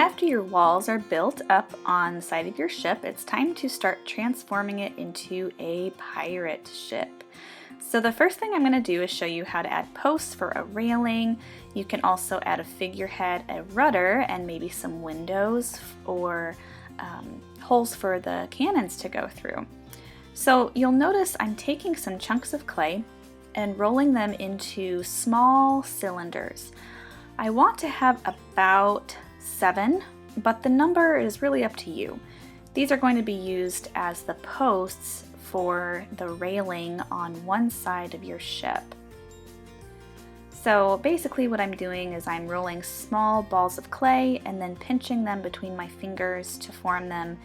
After your walls are built up on the side of your ship, it's time to start transforming it into a pirate ship. So the first thing I'm going to do is show you how to add posts for a railing. You can also add a figurehead, a rudder, and maybe some windows or holes for the cannons to go through. So you'll notice I'm taking some chunks of clay and rolling them into small cylinders. I want to have about 7, but the number is really up to you. These are going to be used as the posts for the railing on one side of your ship. So basically what I'm doing is I'm rolling small balls of clay and then pinching them between my fingers to form them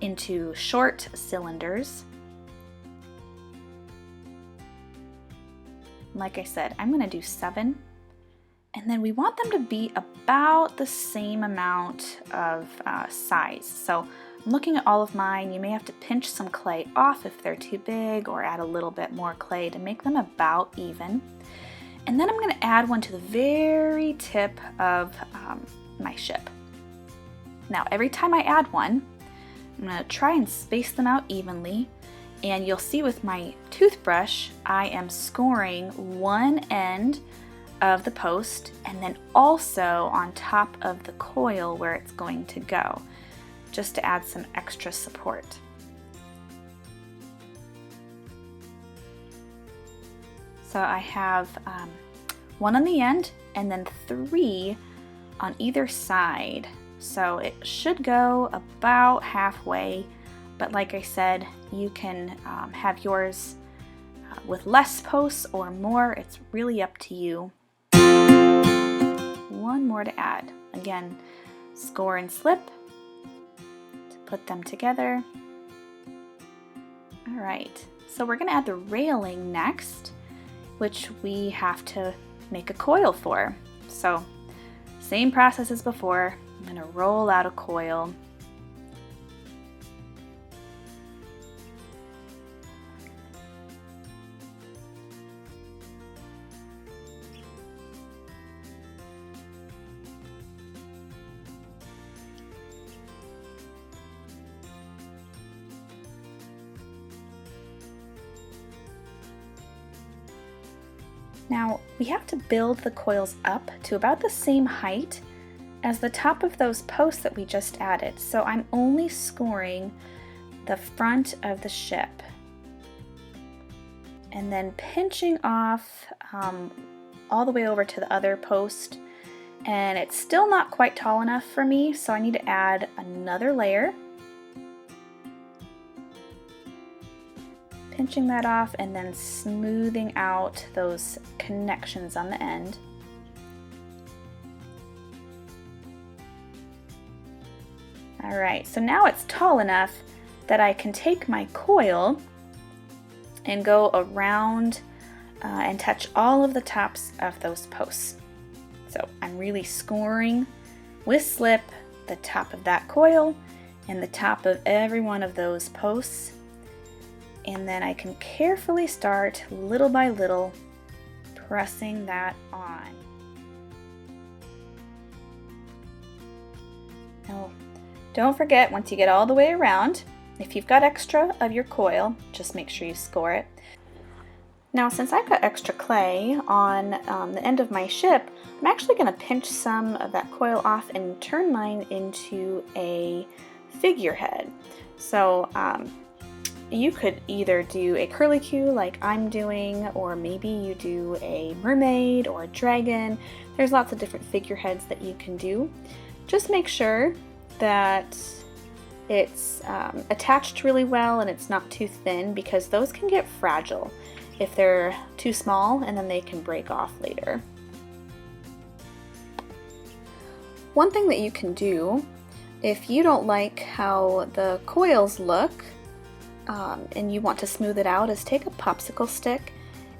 into short cylinders. Like I said, I'm going to do 7. And then we want them to be about the same amount of size. So I'm looking at all of mine. You may have to pinch some clay off if they're too big, or add a little bit more clay to make them about even. And then I'm going to add one to the very tip of my ship. Now every time I add one, I'm going to try and space them out evenly. And you'll see with my toothbrush, I am scoring one end of the post and then also on top of the coil where it's going to go, just to add some extra support. So I have 1 on the end and then 3 on either side. So it should go about halfway, but like I said, you can have yours with less posts or more. It's really up to you. 1 more to add. Again, score and slip to put them together. All right, so we're going to add the railing next, which we have to make a coil for. So same process as before. I'm going to roll out a coil. Now we have to build the coils up to about the same height as the top of those posts that we just added. So I'm only scoring the front of the ship and then pinching off all the way over to the other post. And it's still not quite tall enough for me, so I need to add another layer. Pinching that off and then smoothing out those connections on the end. Alright, so now it's tall enough that I can take my coil and go around and touch all of the tops of those posts. So I'm really scoring with slip the top of that coil and the top of every one of those posts. And then I can carefully start little by little pressing that on. Now, don't forget, once you get all the way around, if you've got extra of your coil, just make sure you score it. Now, since I've got extra clay on the end of my ship, I'm actually going to pinch some of that coil off and turn mine into a figurehead. So you could either do a curlicue like I'm doing, or maybe you do a mermaid or a dragon. There's lots of different figureheads that you can do. Just make sure that it's attached really well and it's not too thin, because those can get fragile if they're too small, and then they can break off later. One thing that you can do if you don't like how the coils look and you want to smooth it out, is take a popsicle stick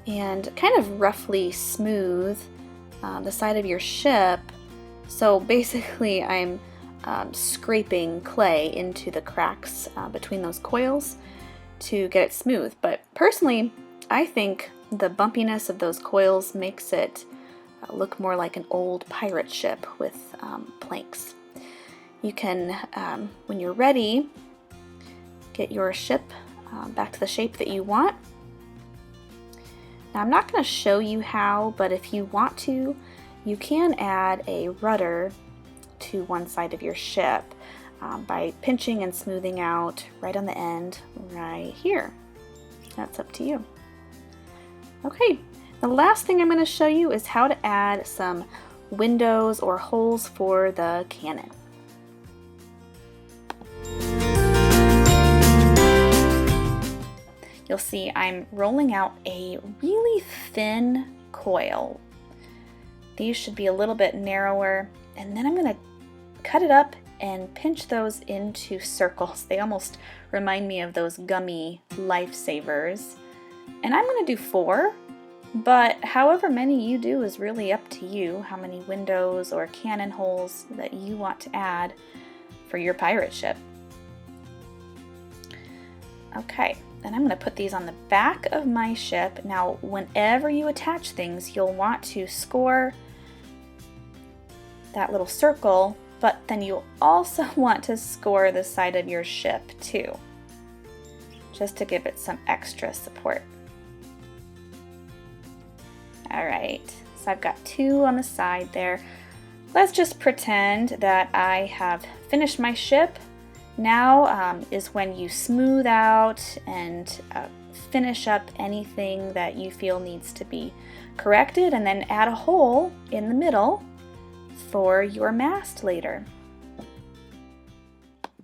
and kind of roughly smooth the side of your ship. So basically I'm scraping clay into the cracks between those coils to get it smooth. But personally, I think the bumpiness of those coils makes it look more like an old pirate ship with planks. You can, when you're ready, get your ship back to the shape that you want. Now I'm not going to show you how, but if you want to, you can add a rudder to one side of your ship by pinching and smoothing out right on the end right here. That's up to you. Okay, the last thing I'm going to show you is how to add some windows or holes for the cannon. You'll see I'm rolling out a really thin coil. These should be a little bit narrower, and then I'm going to cut it up and pinch those into circles. They almost remind me of those gummy lifesavers. And I'm going to do 4, but however many you do is really up to you, how many windows or cannon holes that you want to add for your pirate ship. Okay. And I'm going to put these on the back of my ship. Now, whenever you attach things, you'll want to score that little circle, but then you'll also want to score the side of your ship too, just to give it some extra support. All right, so I've got 2 on the side there. Let's just pretend that I have finished my ship. Now is when you smooth out and finish up anything that you feel needs to be corrected, and then add a hole in the middle for your mast later.